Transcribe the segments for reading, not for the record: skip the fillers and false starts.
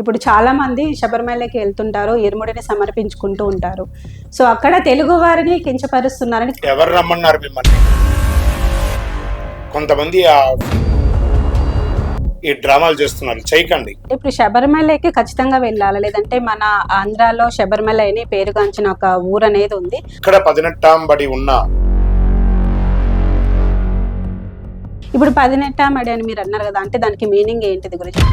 ఇప్పుడు చాలా మంది శబరిమలకి వెళ్తుంటారు, ఇరుముడిని సమర్పించుకుంటూ ఉంటారు. సో అక్కడ తెలుగు వారిని కించపరుస్తున్నారని ఎవరు రమ్మన్నారు మిమ్మల్ని? కొంతమంది ఈ డ్రామాలు చేస్తున్నారు, చేయకండి. ఇప్పుడు శబరిమలకి ఖచ్చితంగా వెళ్ళాలి, లేదంటే మన ఆంధ్రాలో శబరిమల అని పేరుగాంచిన ఒక ఊరు అనేది ఉంది. ఇక్కడ 18 బడి ఉన్నా ఇప్పుడు 18 బడి అని మీరు అన్నారు కదా, అంటే దానికి మీనింగ్ ఏంటిది గురించి?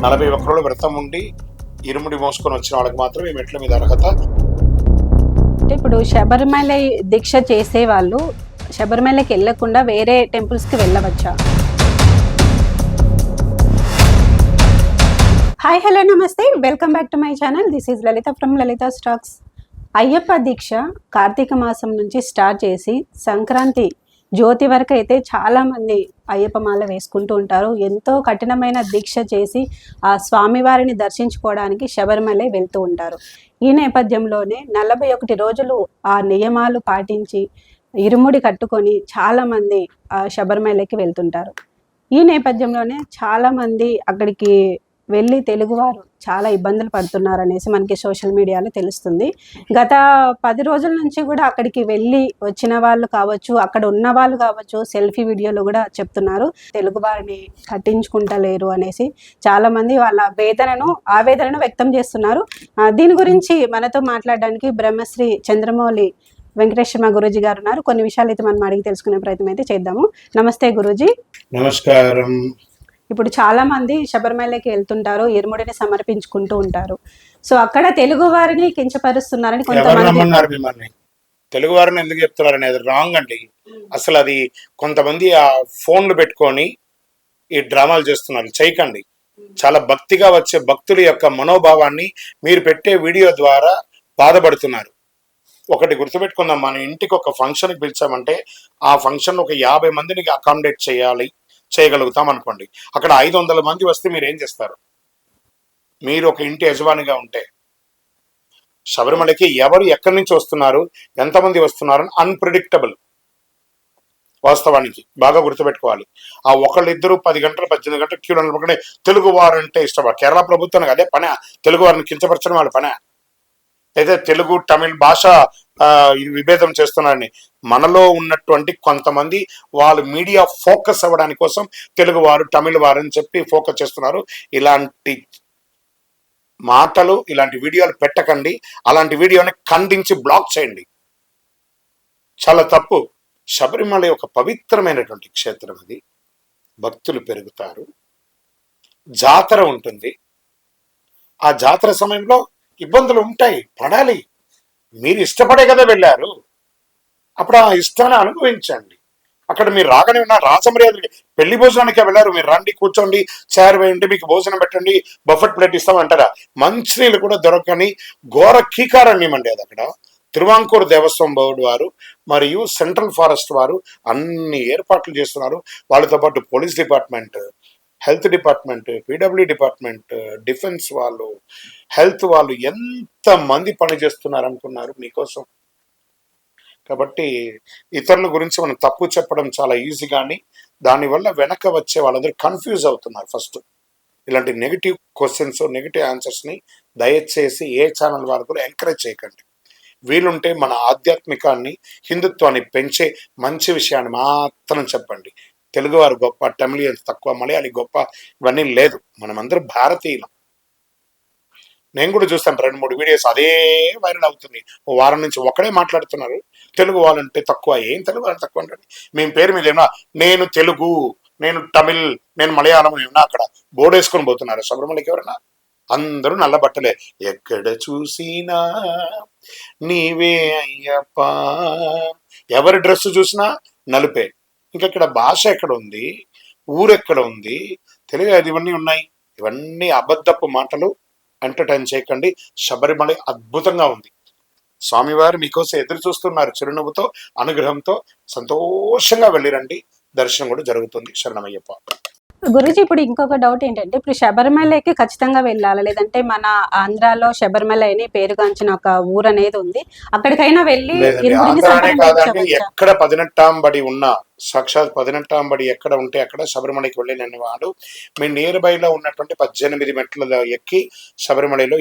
41 రోజులు వ్రతం ఉండి ఇరుముడి మోసుకొని వచ్చిన వాళ్ళకి మాత్రం ఈ మెట్ల మీద అర్హత. అంటే ఇప్పుడు శబరిమల దీక్ష చేసే వాళ్ళు శబరిమలకి వెళ్ళకుండా వేరే టెంపుల్స్కి వెళ్ళవచ్చా? హాయ్ హలో నమస్తే, welcome back to my channel. This is Lalitha from Lalitha stocks. Ayyappa దీక్ష కార్తీక మాసం నుంచి స్టార్ట్ చేసి సంక్రాంతి జ్యోతి వరకు అయితే చాలామంది అయ్యప్ప మాల వేసుకుంటూ ఉంటారు. ఎంతో కఠినమైన దీక్ష చేసి ఆ స్వామివారిని దర్శించుకోవడానికి శబరిమల వెళ్తూ ఉంటారు. ఈ నేపథ్యంలోనే 41 రోజులు ఆ నియమాలు పాటించి ఇరుముడి కట్టుకొని చాలామంది ఆ శబరిమలకి వెళ్తుంటారు. ఈ నేపథ్యంలోనే చాలామంది అక్కడికి వెళ్ళి తెలుగువారు చాలా ఇబ్బందులు పడుతున్నారు అనేసి మనకి సోషల్ మీడియాలో తెలుస్తుంది. గత 10 రోజుల నుంచి కూడా అక్కడికి వెళ్ళి వచ్చిన వాళ్ళు కావచ్చు, అక్కడ ఉన్న వాళ్ళు కావచ్చు, సెల్ఫీ వీడియోలు కూడా చెప్తున్నారు తెలుగు వారిని కట్టించుకుంటలేరు అనేసి. చాలామంది వాళ్ళ ఆవేదనను వ్యక్తం చేస్తున్నారు. దీని గురించి మనతో మాట్లాడడానికి బ్రహ్మశ్రీ చంద్రమౌళి వెంకటేశ్వర గురూజీ గారు ఉన్నారు. కొన్ని విషయాలు అయితే మనం అడిగి తెలుసుకునే ప్రయత్నం అయితే చేద్దాము. నమస్తే గురూజీ. నమస్కారం. ఇప్పుడు చాలా మంది శబరిమలకి వెళ్తుంటారు, ఇరుముడిని సమర్పించుకుంటూ ఉంటారు. సో అక్కడ తెలుగు వారిని కించపరుస్తున్నారని కొంతమంది. రమ్మన్నారు మిమ్మల్ని? తెలుగు వారిని ఎందుకు చెప్తున్నారు అనేది రాంగ్ అండి. అసలు అది కొంతమంది ఆ ఫోన్లు పెట్టుకొని ఈ డ్రామాలు చేస్తున్నారు, చేయకండి. చాలా భక్తిగా వచ్చే భక్తుల యొక్క మనోభావాన్ని మీరు పెట్టే వీడియో ద్వారా బాధపడుతున్నారు. ఒకటి గుర్తుపెట్టుకుందాం, మన ఇంటికి ఒక ఫంక్షన్కి పిలిచామంటే ఆ ఫంక్షన్ ఒక 50 మందిని అకామిడేట్ చేయగలుగుతాం అనుకోండి. అక్కడ 500 మంది వస్తే మీరు ఏం చేస్తారు? మీరు ఒక ఇంటి యజమానిగా ఉంటే శబరిమలకి ఎవరు ఎక్కడి నుంచి వస్తున్నారు, ఎంతమంది వస్తున్నారు అని అన్ప్రిడిక్టబుల్. వాస్తవానికి బాగా గుర్తుపెట్టుకోవాలి. ఆ ఒకళ్ళిద్దరు 10 గంటలు 18 గంటలు క్యూలో నిలబడి తెలుగు వారు అంటే ఇష్టపడ కేరళ ప్రభుత్వానికి అదే పనే, తెలుగు వారిని కించపరచడం వాళ్ళ పనే. అయితే తెలుగు తమిళ్ భాష విభేదం చేస్తున్నారని మనలో ఉన్నటువంటి కొంతమంది వాళ్ళు మీడియా ఫోకస్ అవ్వడానికి కోసం తెలుగు వారు తమిళ వారు అని చెప్పి ఫోకస్ చేస్తున్నారు. ఇలాంటి మాటలు, ఇలాంటి వీడియోలు పెట్టకండి. అలాంటి వీడియోని ఖండించి బ్లాక్ చేయండి. చాలా తప్పు. శబరిమల ఒక పవిత్రమైనటువంటి క్షేత్రం. అది భక్తులు పెరుగుతారు, జాతర ఉంటుంది. ఆ జాతర సమయంలో ఇబ్బందులు ఉంటాయి, పడాలి. మీరు ఇష్టపడే కదా వెళ్ళారు, అప్పుడు ఆ ఇష్టాన్ని అనుభవించండి. అక్కడ మీరు రాగానే ఉన్న రాజమర్యాదకి పెళ్లి భోజనానికి వెళ్ళారు, మీరు రండి, కూర్చోండి, చైర్ వేయండి, మీకు భోజనం పెట్టండి, బఫెట్ ప్లేట్ ఇస్తామంటారా? మంచినీళ్ళు కూడా దొరకని ఘోర కీకారణ్యమండి అది. అక్కడ తిరువాంకూరు దేవస్వం బోర్డు వారు మరియు సెంట్రల్ ఫారెస్ట్ వారు అన్ని ఏర్పాట్లు చేస్తున్నారు. వాళ్ళతో పాటు police department, health department, PW department, defence వాళ్ళు, హెల్త్ వాళ్ళు ఎంత మంది పని చేస్తున్నారు అనుకున్నారు మీకోసం. కాబట్టి ఇతరుల గురించి మనం తప్పు చెప్పడం చాలా ఈజీ, కానీ దానివల్ల వెనక వచ్చే వాళ్ళందరూ కన్ఫ్యూజ్ అవుతున్నారు. ఫస్ట్ ఇలాంటి నెగిటివ్ క్వశ్చన్స్, నెగిటివ్ ఆన్సర్స్ని దయచేసి ఏ ఛానల్ వారు కూడా ఎంకరేజ్ చేయకండి. వీలుంటే మన ఆధ్యాత్మికాన్ని, హిందుత్వాన్ని పెంచే మంచి విషయాన్ని మాత్రం చెప్పండి. తెలుగువారు గొప్ప, తమిళియన్స్ తక్కువ, మలయాళీ గొప్ప, ఇవన్నీ లేదు. మనమందరం భారతీయులం. నేను కూడా చూస్తాను 2-3 వీడియోస్ అదే వైరల్ అవుతుంది. ఓ వారం నుంచి ఒకడే మాట్లాడుతున్నారు, తెలుగు వాళ్ళంటే తక్కువ. ఏం తెలుగు వాళ్ళని తక్కువ అంటే మేము పేరు మీద ఏమన్నా నేను తెలుగు, నేను తమిళ్, నేను మలయాళం ఏమన్నా అక్కడ బోర్డు వేసుకొని పోతున్నారు శబరిమలకి ఎవరన్నా? అందరూ నల్ల బట్టలే. ఎక్కడ చూసినా నీవే అయ్యప్ప. ఎవరి డ్రెస్ చూసినా నలుపే. ఇంకా ఇక్కడ భాష ఎక్కడ ఉంది, ఊరెక్కడ ఉంది, తెలుగు ఇవన్నీ ఉన్నాయి. ఇవన్నీ అబద్ధపు మాటలు. ఎంటర్టైన్ చేయకండి. శబరిమల అద్భుతంగా ఉంది. స్వామివారు మీకోసం ఎదురు చూస్తున్నారు చిరునవ్వుతో, అనుగ్రహంతో. సంతోషంగా వెళ్ళిరండి, దర్శనం కూడా జరుగుతుంది. శరణమయ్యప్ప. గురూజీ, ఇప్పుడు ఇంకొక డౌట్ ఏంటంటే, ఇప్పుడు శబరిమలకి ఖచ్చితంగా వెళ్ళాలి, లేదంటే మన ఆంధ్రాలో శబరిమల అని పేరుగాంచిన ఒక ఊరు అనేది ఉంది, అక్కడికైనా వెళ్ళి ఎక్కడ 18 బడి ఉన్నా సాక్షాత్ పదినెట్టాంబడి ఎక్కడ ఉంటే అక్కడ శబరిమలకి వెళ్ళిన వాడు మీ నియర్ బైలో ఉన్నటువంటి 18 మెట్లలో ఎక్కి శబరిమలలో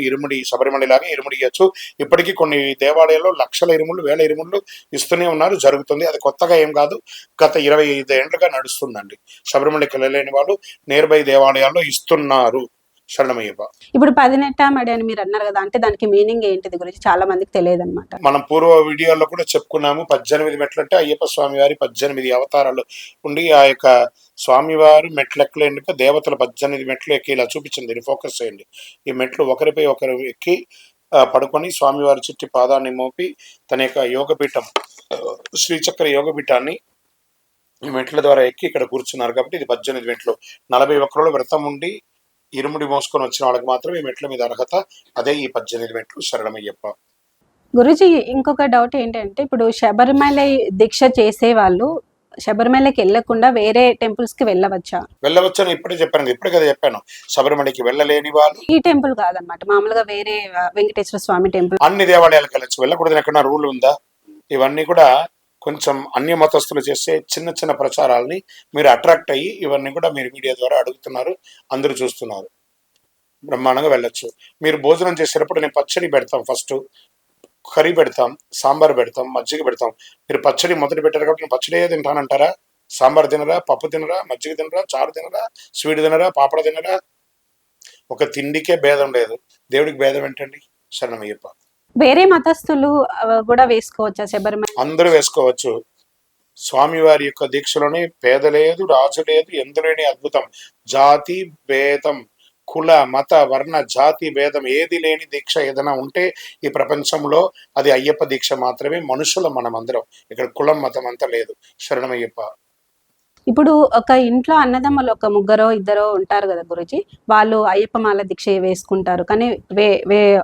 శబరిమలలాగా ఇరుముడి ఇవ్వచ్చు. ఇప్పటికీ కొన్ని దేవాలయాల్లో లక్షల ఇరుములు, వేల ఇరుములు ఇస్తూనే ఉన్నారు, జరుగుతుంది. అది కొత్తగా ఏం కాదు, గత 25 ఏళ్లుగా నడుస్తుందండి. శబరిమలకి వెళ్ళలేని వాళ్ళు నియర్ బై దేవాలయాల్లో ఇస్తున్నారు. శరణమయ్యప్ప. ఇప్పుడు 18 అని మీరు అన్నారు కదా, అంటే దానికి మీనింగ్ ఏంటిది గురించి చాలా మందికి తెలియదు అనమాట. మనం పూర్వ వీడియోలో కూడా చెప్పుకున్నాము. 18 మెట్లు అంటే అయ్యప్ప స్వామి వారి 18 అవతారాలు ఉండి ఆ యొక్క స్వామివారు మెట్లెక్కలేందుకు దేవతలు 18 మెట్లు ఎక్కి ఇలా చూపించింది. ఫోకస్ చేయండి. ఈ మెట్లు ఒకరిపై ఒకరు ఎక్కి పడుకొని స్వామివారి చుట్టి పాదాన్ని మోపి తన యొక్క యోగపీఠం శ్రీచక్ర యోగపీఠాన్ని ఈ మెట్ల ద్వారా ఎక్కి ఇక్కడ కూర్చున్నారు. కాబట్టి ఇది 18 మెట్లు. 41 వ్రతం ఉండి ఇరుముడి మోసుకొని వచ్చిన వాళ్ళకి మాత్రం ఈ మెట్ల మీద అర్హత. అదే ఈ 18 మెట్లు. శరణమయ్యప్ప. గురుజీ, ఇంకొక డౌట్ ఏంటంటే, ఇప్పుడు శబరిమల దీక్ష చేసే వాళ్ళు శబరిమలకి వెళ్ళకుండా వేరే టెంపుల్స్ కి వెళ్ళవచ్చా? వెళ్ళవచ్చని ఇప్పుడే చెప్పాను, ఇప్పుడే కదా చెప్పాను. శబరిమలకి వెళ్ళలేని వాళ్ళు ఈ టెంపుల్ కాదనమాట, మామూలుగా వేరే వెంకటేశ్వర స్వామి టెంపుల్, అన్ని దేవాలయాలకు వెళ్ళచ్చు. వెళ్ళకూడదని ఎక్కడ రూల్ ఉందా? ఇవన్నీ కూడా కొంచెం అన్య మతస్థులు చేసే చిన్న చిన్న ప్రచారాలని మీరు అట్రాక్ట్ అయ్యి ఇవన్నీ కూడా మీరు మీడియా ద్వారా అడుగుతున్నారు, అందరూ చూస్తున్నారు. బ్రహ్మాండంగా వెళ్ళొచ్చు. మీరు భోజనం చేసేటప్పుడు నేను పచ్చడి పెడతాం, ఫస్ట్ కర్రీ పెడతాం, సాంబార్ పెడతాం, మజ్జిగ పెడతాం. మీరు పచ్చడి మొదటి పెట్టారు కాబట్టి నేను పచ్చడి తింటానంటారా? సాంబార్ తినరా? పప్పు తినరా? మజ్జిగ తినరా? చారు తినరా? స్వీట్ తినరా? పాపడ తినరా? ఒక తిండికే భేదం లేదు, దేవుడికి భేదం ఏంటండి? శరణమయ్యప్ప. వేరే మతస్థులు కూడా వేసుకోవచ్చా శబరిమల? అందరూ వేసుకోవచ్చు. స్వామివారి యొక్క దీక్షలోనే పేద లేదు, రాజు లేదు, ఎందులేని అద్భుతం. జాతి భేదం, కుల మత వర్ణ జాతి భేదం ఏది లేని దీక్ష ఏదైనా ఉంటే ఈ ప్రపంచంలో అది అయ్యప్ప దీక్ష మాత్రమే. మనుషుల మనమందరం, ఇక్కడ కులం మతం అంతా లేదు. శరణమయ్యప్ప. ఇప్పుడు ఒక ఇంట్లో అన్నదమ్ములు ఒక ముగ్గురో ఇద్దరో ఉంటారు కదా గురుజీ, వాళ్ళు అయ్యప్ప మాల దీక్ష వేసుకుంటారు, కానీ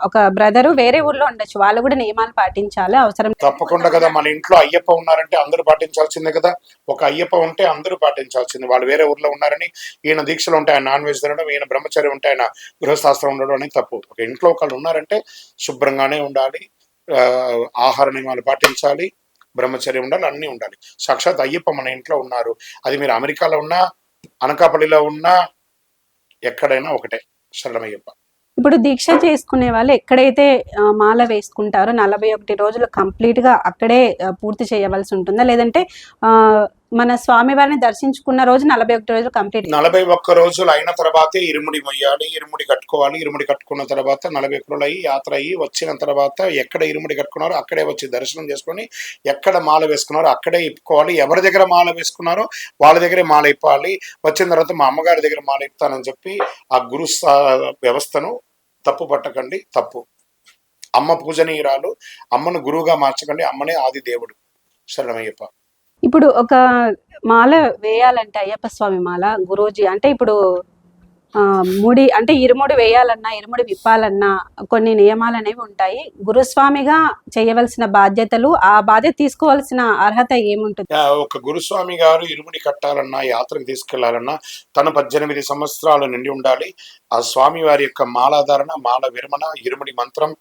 ఒక బ్రదరు వేరే ఊర్లో ఉండొచ్చు, వాళ్ళు కూడా నియమాలు పాటించాలి అవసరం? తప్పకుండా కదా. మన ఇంట్లో అయ్యప్ప ఉన్నారంటే అందరూ పాటించాల్సిందే కదా. ఒక అయ్యప్ప ఉంటే అందరూ పాటించాల్సింది. వాళ్ళు వేరే ఊర్లో ఉన్నారని ఈయన దీక్షలు ఉంటే ఆయన నాన్ వెజ్ తినడం, ఈయన బ్రహ్మచర్యం ఉంటే ఆయన గృహశాస్త్రం ఉండడం అనేది తప్పు. ఒక ఇంట్లో ఒకళ్ళు ఉన్నారంటే శుభ్రంగానే ఉండాలి, ఆహార నియమాలు పాటించాలి, బ్రహ్మచర్యం ఉండాలి, అన్నీ ఉండాలి. సాక్షాత్ అయ్యప్ప మన ఇంట్లో ఉన్నారు. అది మీరు అమెరికాలో ఉన్నా, అనకాపల్లిలో ఉన్నా, ఎక్కడైనా ఒకటే. శరణమయ్యప్ప. ఇప్పుడు దీక్ష చేసుకునే వాళ్ళు ఎక్కడైతే మాల వేసుకుంటారో 41 రోజులు కంప్లీట్ గా అక్కడే పూర్తి చేయవలసి ఉంటుందా, లేదంటే మన స్వామి వారిని దర్శించుకున్న రోజు 41 రోజులు కంప్లీట్? 41 రోజులు అయిన తర్వాతే ఇరుముడి మొయ్యాలి, ఇరుముడి కట్టుకోవాలి. ఇరుముడి కట్టుకున్న తర్వాత 41 రోజులు అయ్యి యాత్ర అయ్యి వచ్చిన తర్వాత ఎక్కడ ఇరుముడి కట్టుకున్నారో అక్కడే వచ్చి దర్శనం చేసుకొని, ఎక్కడ మాల వేసుకున్నారో అక్కడే ఇప్పుకోవాలి. ఎవరి దగ్గర మాల వేసుకున్నారో వాళ్ళ దగ్గరే మాల ఇప్పాలి. వచ్చిన తర్వాత మా అమ్మగారి దగ్గర మాల ఇప్తానని చెప్పి ఆ గురు వ్యవస్థను తప్పు పట్టకండి, తప్పు. అమ్మ పూజనీయురాలు, అమ్మను గురువుగా మార్చకండి. అమ్మనే ఆది దేవుడు. శరణమయ్యప్ప. ఇప్పుడు ఒక మాల వేయాలంటే అయ్యప్ప స్వామి మాల గురూజీ, అంటే ఇప్పుడు ముడి అంటే ఇరుముడి వేయాలన్నా ఇరుముడి విప్పాలన్నా కొన్ని నియమాలు అనేవి ఉంటాయి. గురుస్వామిగా చేయవలసిన బాధ్యతలు, ఆ బాధ్యత తీసుకోవాల్సిన అర్హత ఏముంటుంది? ఒక గురుస్వామి గారు ఇరుముడి కట్టాలన్నా, యాత్రకు తీసుకెళ్లాలన్నా తను 18 సంవత్సరాలు నిండి ఉండాలి. ఆ స్వామి వారి యొక్క మాలాధారణ, మాల విరమణ, ఇరుముడి మంత్రం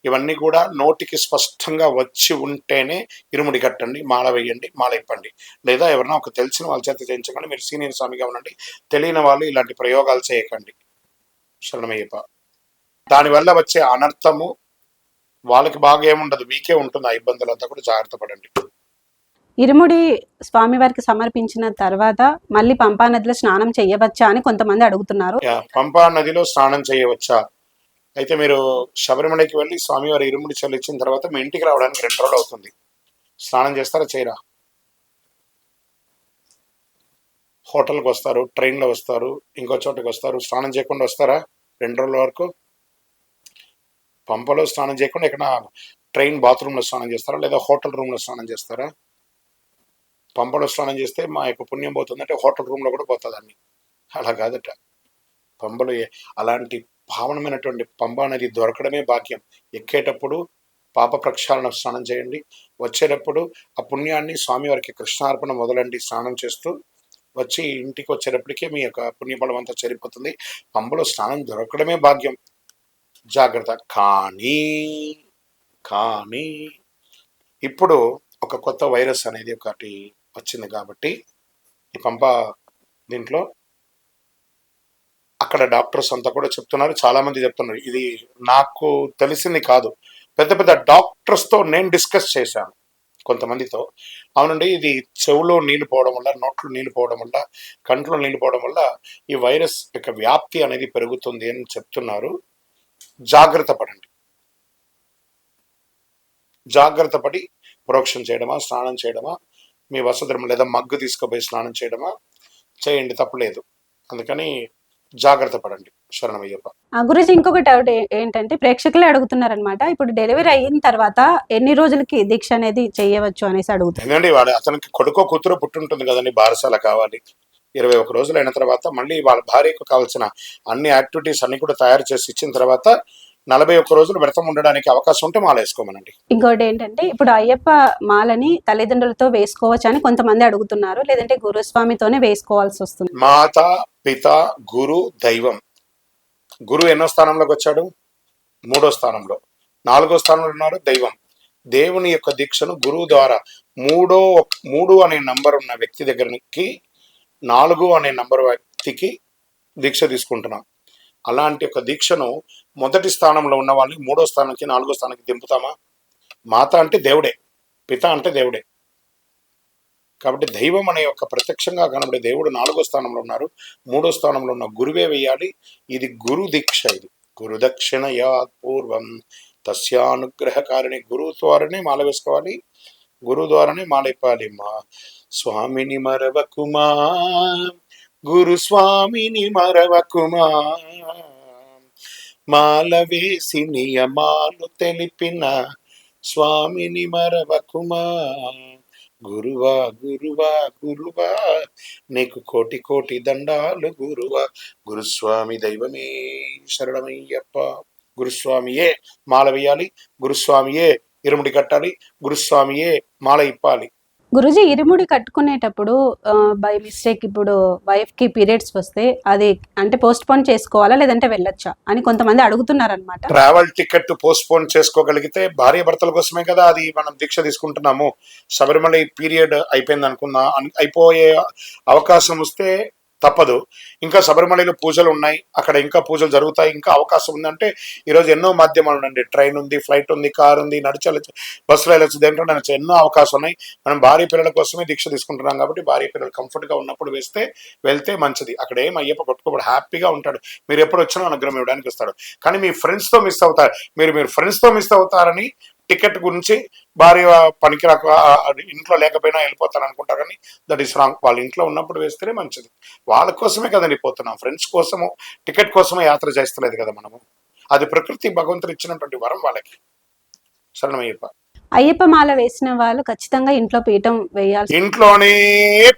ఇవన్నీ కూడా నోటికి స్పష్టంగా వచ్చి ఉంటేనే ఇరుముడి కట్టండి, మాల వేయండి, మాల ఇప్పండి. లేదా ఎవరైనా ఒక తెలిసిన వాళ్ళ చేత చేయించకండి. మీరు సీనియర్ స్వామిగా ఉండండి. తెలియని వాళ్ళు ఇలాంటి ప్రయోగాలు చేయకండి. శరణమయ్యప్ప. దానివల్ల వచ్చే అనర్థము వాళ్ళకి బాగా ఏముండదు, మీకే ఉంటుంది. ఆ ఇబ్బందులంతా కూడా జాగ్రత్త పడండి. ఇరుముడి స్వామివారికి సమర్పించిన తర్వాత మళ్ళీ పంపా నదిలో స్నానం చేయవచ్చా అని కొంతమంది అడుగుతున్నారు. పంపా నదిలో స్నానం చేయవచ్చా? అయితే మీరు శబరిమలకి వెళ్ళి స్వామివారి ఇరుముడి చెల్లించిన తర్వాత మీ ఇంటికి రావడానికి 2 రోజులు అవుతుంది. స్నానం చేస్తారా, చేయరా? హోటల్కి వస్తారు, ట్రైన్లో వస్తారు, ఇంకో చోటకి వస్తారు, స్నానం చేయకుండా వస్తారా 2 రోజుల వరకు? పంపలో స్నానం చేయకుండా ఎక్కడ ట్రైన్ బాత్రూంలో స్నానం చేస్తారా, లేదా హోటల్ రూమ్లో స్నానం చేస్తారా? పంపలో స్నానం చేస్తే మా యొక్క పుణ్యం పోతుందంటే హోటల్ రూమ్లో కూడా పోతుంది అన్ని. అలా కాదట. పంబలో అలాంటి పావనమైనటువంటి పంబా నది దొరకడమే భాగ్యం. ఎక్కేటప్పుడు పాప ప్రక్షాళన స్నానం చేయండి, వచ్చేటప్పుడు ఆ పుణ్యాన్ని స్వామివారికి కృష్ణార్పణ మొదలండి స్నానం చేస్తూ వచ్చి ఇంటికి వచ్చేటప్పటికే మీ యొక్క పుణ్యఫలం అంతా చెరిపోతుంది. పంబలో స్నానం దొరకడమే భాగ్యం. జాగ్రత్త. కానీ ఇప్పుడు ఒక కొత్త వైరస్ అనేది ఒకటి వచ్చింది కాబట్టి ఈ పంప దీంట్లో అక్కడ డాక్టర్స్ అంతా కూడా చెప్తున్నారు, చాలా మంది చెప్తున్నారు. ఇది నాకు తెలిసింది కాదు, పెద్ద పెద్ద డాక్టర్స్తో నేను డిస్కస్ చేశాను కొంతమందితో. అవునండి, ఇది చెవులో నీళ్లు పోవడం వల్ల, నోట్లో నీళ్లు పోవడం వల్ల, కంట్లో నీళ్లు పోవడం వల్ల ఈ వైరస్ యొక్క వ్యాప్తి అనేది పెరుగుతుంది అని చెప్తున్నారు. జాగ్రత్త పడండి, జాగ్రత్త పడి ప్రోక్షణ చేయడమా, స్నానం చేయడమా, మీ వసతులు లేదా మగ్గు తీసుకుపోయి స్నానం చేయడమా చేయండి, తప్పులేదు. అందుకని జాగ్రత్త పడండి. శరణమయ్యప్ప. గురుజీ, ఇంకొక డౌట్ ఏంటంటే ప్రేక్షకులే అడుగుతున్నారనమాట. ఇప్పుడు డెలివరీ అయిన తర్వాత ఎన్ని రోజులకి దీక్ష అనేది చేయవచ్చు అనేసి అడుగుతారు. ఎందుకంటే వాడు అతనికి కొడుకో కూతురో పుట్టుంటుంది కదండి, బారసాల కావాలి. 21 రోజులు అయిన తర్వాత మళ్ళీ వాళ్ళ భార్యకు కావాల్సిన అన్ని యాక్టివిటీస్ అన్ని కూడా తయారు చేసి ఇచ్చిన తర్వాత 41 రోజులు వ్రతం ఉండడానికి అవకాశం ఉంటే మాల వేసుకోమనండి. ఇంకోటి ఏంటంటే ఇప్పుడు అయ్యప్ప మాలని తల్లిదండ్రులతో వేసుకోవచ్చు అని కొంతమంది అడుగుతున్నారు, లేదంటే గురుస్వామితోనే వేసుకోవాల్సి వస్తుంది. మాత, పిత, గురు, దైవం. గురువు ఎన్నో స్థానంలోకి వచ్చాడు? 3వ స్థానంలో. 4వ స్థానంలో ఉన్నాడు దైవం. దేవుని యొక్క దీక్షను గురువు ద్వారా 3 అనే నంబర్ ఉన్న వ్యక్తి దగ్గరికి 4 అనే నంబర్ వ్యక్తికి దీక్ష తీసుకుంటున్నాం. అలాంటి ఒక దీక్షను మొదటి స్థానంలో ఉన్న వాళ్ళని 3వ స్థానానికి 4వ స్థానానికి దింపుతామా? మాత అంటే దేవుడే, పిత అంటే దేవుడే. కాబట్టి దైవం అనే ఒక ప్రత్యక్షంగా కనబడే దేవుడు 4వ స్థానంలో ఉన్నారు. 3వ స్థానంలో ఉన్న గురువే వేయాలి. ఇది గురు దీక్ష. ఇది గురు దక్షిణ యాత్ పూర్వం తస్యానుగ్రహకారిణి. గురువు ద్వారానే మాల వేసుకోవాలి, గురువు ద్వారానే మాల ఇప్పాలి. మా స్వామిని మరవకుమా, గురు స్వామిని మరవకుమా, మాల వేసి నియమాలు తెలిపిన స్వామిని మరవకుమా. గురువా గురువా గురువా, నీకు కోటి కోటి దండాలు గురువా. గురుస్వామి దైవమే శరణమయ్యప్ప. గురుస్వామియే మాల వేయాలి, గురుస్వామియే ఇరుముడి కట్టాలి, గురుస్వామియే మాల ఇప్పాలి. గురుజీ, ఇరుముడి కట్టుకునేటప్పుడు బై మిస్టేక్ ఇప్పుడు వైఫ్ కి పీరియడ్స్ వస్తే అది అంటే పోస్ట్ పోన్ చేసుకోవాలా లేదంటే వెళ్ళొచ్చా అని కొంతమంది అడుగుతున్నారనమాట. ట్రావెల్ టికెట్ పోస్ట్ పోన్ చేసుకోగలిగితే భార్య భర్తల కోసమే కదా అది మనం దీక్ష తీసుకుంటున్నాము. శబరిమల పీరియడ్ అయిపోయింది అనుకున్నా, అయిపోయే అవకాశం వస్తే తప్పదు. ఇంకా శబరిమలలో పూజలు ఉన్నాయి, అక్కడ ఇంకా పూజలు జరుగుతాయి, ఇంకా అవకాశం ఉందంటే ఈరోజు ఎన్నో మాధ్యమాలు ఉండండి. ట్రైన్ ఉంది, ఫ్లైట్ ఉంది, కార్ ఉంది, నడిచెళ్ళచ్చు, బస్సులో వెళ్ళచ్చు, దేంట్లో నడచ్చు, ఎన్నో అవకాశం ఉన్నాయి. మనం భార్య పిల్లల కోసమే దీక్ష తీసుకుంటున్నాం కాబట్టి భార్య పిల్లలు కంఫర్ట్గా ఉన్నప్పుడు వెళ్తే మంచిది. అక్కడ ఏం అయ్యప్ప కొట్టుకోబడి హ్యాపీగా ఉంటాడు. మీరు ఎప్పుడు వచ్చినా అనుగ్రహం ఇవ్వడానికి వస్తాడు. కానీ మీ ఫ్రెండ్స్తో మిస్ అవుతారు. మీరు ఫ్రెండ్స్తో మిస్ అవుతారని టికెట్ గురించి భార్య పనికి రాక ఇంట్లో లేకపోయినా వెళ్ళిపోతాను అనుకుంటారు, కానీ దట్ ఈస్ రాంగ్. వాళ్ళ ఇంట్లో ఉన్నప్పుడు వేస్తేనే మంచిది. వాళ్ళ కోసమే కదండి పోతున్నాం, ఫ్రెండ్స్ కోసము టికెట్ కోసమే యాత్ర చేస్తలేదు కదా మనము. అది ప్రకృతి భగవంతుడు ఇచ్చినటువంటి వరం వాళ్ళకి. శరణమయ్యప్ప. అయ్యప్ప మాల వేసిన వాళ్ళు ఖచ్చితంగా ఇంట్లో పీఠం వేయాలి, ఇంట్లోనే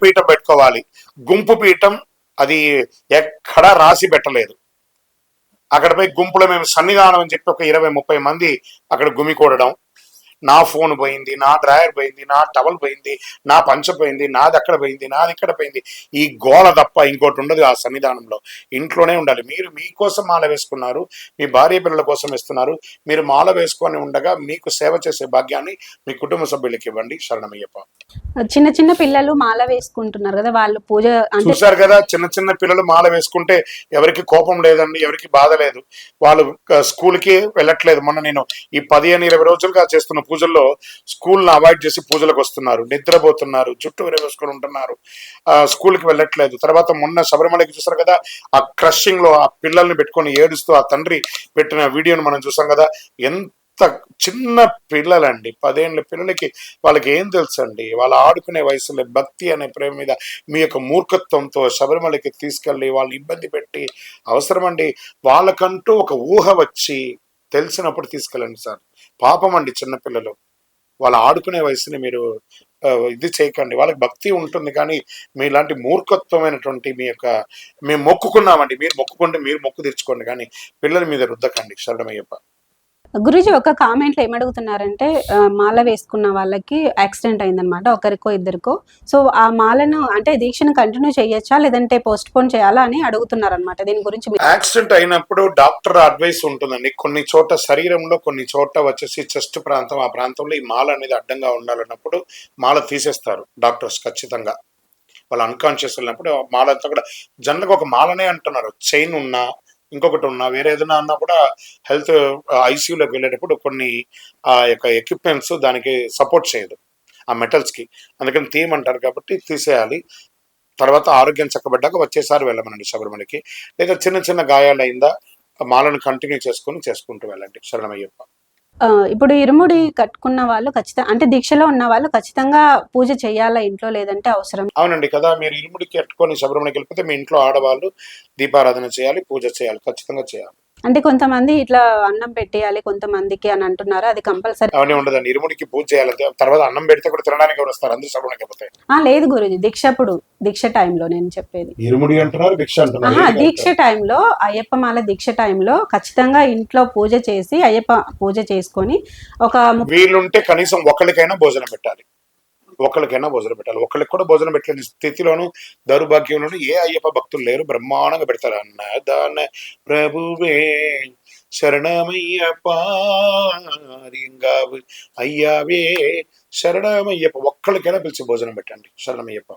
పీఠం పెట్టుకోవాలి. గుంపు పీఠం అది ఎక్కడా రాసి పెట్టలేదు. అక్కడ పోయి గుంపులో మేము సన్నిధానం అని చెప్పి ఒక 20-30 మంది అక్కడ గుమికూడడం. నా ఫోన్ పోయింది, నా డ్రాయర్ పోయింది, నా టవల్ పోయింది, నా పంచ పోయింది, నాది అక్కడ పోయింది, నాది ఇక్కడ పోయింది, ఈ గోల తప్ప ఇంకోటి ఉండదు ఆ సన్నిధానంలో. ఇంట్లోనే ఉండాలి. మీరు మీకోసం మాల వేసుకున్నారు, మీ భార్య పిల్లల కోసం ఇస్తున్నారు. మీరు మాల వేసుకొని ఉండగా మీకు సేవ చేసే భాగ్యాన్ని మీ కుటుంబ సభ్యులకి ఇవ్వండి. శరణమయ్యప్ప. చిన్న చిన్న పిల్లలు మాల వేసుకుంటున్నారు కదా, వాళ్ళు పూజ చూసారు కదా, చిన్న చిన్న పిల్లలు మాల వేసుకుంటే ఎవరికి కోపం లేదండి, ఎవరికి బాధ లేదు. వాళ్ళు స్కూల్కి వెళ్ళట్లేదు. మొన్న నేను ఈ 15-20 రోజులుగా చేస్తున్న పూజల్లో స్కూల్ని అవాయిడ్ చేసి పూజలకు వస్తున్నారు, నిద్రపోతున్నారు, జుట్టు విరవేసుకొని ఉంటున్నారు, స్కూల్కి వెళ్ళట్లేదు. తర్వాత మొన్న శబరిమలకి చూసారు కదా, ఆ క్రషింగ్ లో ఆ పిల్లల్ని పెట్టుకొని ఏడుస్తూ ఆ తండ్రి పెట్టిన వీడియోని మనం చూసాం కదా. ఎంత చిన్న పిల్లలండి, 10 ఏళ్ళ పిల్లలకి వాళ్ళకి ఏం తెలుసు అండి. వాళ్ళు ఆడుకునే వయసులో భక్తి అనే ప్రేమ మీద మీ యొక్క మూర్ఖత్వంతో శబరిమలకి తీసుకెళ్ళి వాళ్ళు ఇబ్బంది పెట్టి అవసరం అండి. వాళ్ళకంటూ ఒక ఊహ వచ్చి తెలిసినప్పుడు తీసుకెళ్ళండి సార్. పాపం అండి చిన్నపిల్లలు, వాళ్ళు ఆడుకునే వయసుని మీరు ఇది చేయకండి. వాళ్ళకి భక్తి ఉంటుంది, కానీ మీలాంటి మూర్ఖత్వమైనటువంటి మేము మొక్కుకున్నామండి, మీరు మొక్కుకుంటే మీరు మొక్కు తెచ్చుకోండి, కానీ పిల్లల మీద రుద్దకండి. శరణమయ్యప్ప. గురూజీ ఒక కామెంట్లో ఏమడుగుతున్నారంటే మాల వేసుకున్న వాళ్ళకి యాక్సిడెంట్ అయిందనమాట, ఒకరికో ఇద్దరికో. సో ఆ మాలను అంటే దీక్షను కంటిన్యూ చేయొచ్చా లేదంటే పోస్ట్ పోన్ చేయాలా అని అడుగుతున్నారనమాట. దీని గురించి యాక్సిడెంట్ అయినప్పుడు డాక్టర్ అడ్వైస్ ఉంటుందండి. కొన్ని చోట శరీరంలో, కొన్ని చోట వచ్చేసి చెస్ట్ ప్రాంతం, ఆ ప్రాంతంలో ఈ మాల అనేది అడ్డంగా ఉండాలన్నప్పుడు మాల తీసేస్తారు డాక్టర్స్ ఖచ్చితంగా. వాళ్ళు అన్కాన్షియస్ వెళ్ళినప్పుడు మాల అంతా కూడా జనరల్గా ఒక మాలనే అంటున్నారు. చైన్ ఉన్నా, ఇంకొకటి ఉన్నా, వేరే ఏదైనా అన్నా కూడా హెల్త్ ఐసీయూలోకి వెళ్ళేటప్పుడు కొన్ని ఆ యొక్క ఎక్విప్మెంట్స్ దానికి సపోర్ట్ చేయదు ఆ మెటల్స్కి. అందుకని తీయమంటారు కాబట్టి తీసేయాలి. తర్వాత ఆరోగ్యం చక్కబడ్డాక వచ్చేసారి వెళ్ళమనండి శబరిమలకి. లేదా చిన్న చిన్న గాయాలైందా మాలను కంటిన్యూ చేసుకుంటూ వెళ్ళండి. శరణమయ్యప్ప. ఇప్పుడు ఇరుముడి కట్టుకున్న వాళ్ళు ఖచ్చితంగా అంటే దీక్షలో ఉన్న వాళ్ళు ఖచ్చితంగా పూజ చేయాలా ఇంట్లో, లేదంటే అవసరం? అవునండి కదా, మీరు ఇరుముడికి కట్టుకొని శబరిమలకి వెళ్ళిపోతే మీ ఇంట్లో ఆడవాళ్ళు దీపారాధన చేయాలి, పూజ చేయాలి, ఖచ్చితంగా చేయాలి. అంటే కొంతమంది ఇట్లా అన్నం పెట్టేయాలి కొంతమందికి అని అంటున్నారు, అది కంపల్సరీ? అవన్నీ ఉండదండి. ఇరుముడికి పూజ చేయాలంటే తర్వాత అన్నం పెడితే కూడా తినడానికి ఎవరు వస్తారు? అందరూ శబరిమలకి వెళ్ళిపోతాయి. లేదు గురూజీ, దీక్ష టైంలో నేను చెప్పేది. ఇరుముడి అంటున్నారు, భిక్ష అంటున్నారు. దీక్ష టైంలో, అయ్యప్ప మాల దీక్ష టైంలో ఖచ్చితంగా ఇంట్లో పూజ చేసి అయ్యప్ప పూజ చేసుకొని ఒక వీళ్ళుంటే కనీసం ఒకరికైనా భోజనం పెట్టాలి. ఒకళ్ళకి కూడా భోజనం పెట్టలేని స్థితిలోను, దౌర్భాగ్యంలోను ఏ అయ్యప్ప భక్తులు లేరు. బ్రహ్మాండంగా పెడతారు. అన్నదాన ప్రభువే శరణమయ్యప్ప, అయ్యావే శరణమయ్యప్ప. ఒక్కళ్ళకైనా పిలిచి భోజనం పెట్టండి. శరణమయ్యప్ప.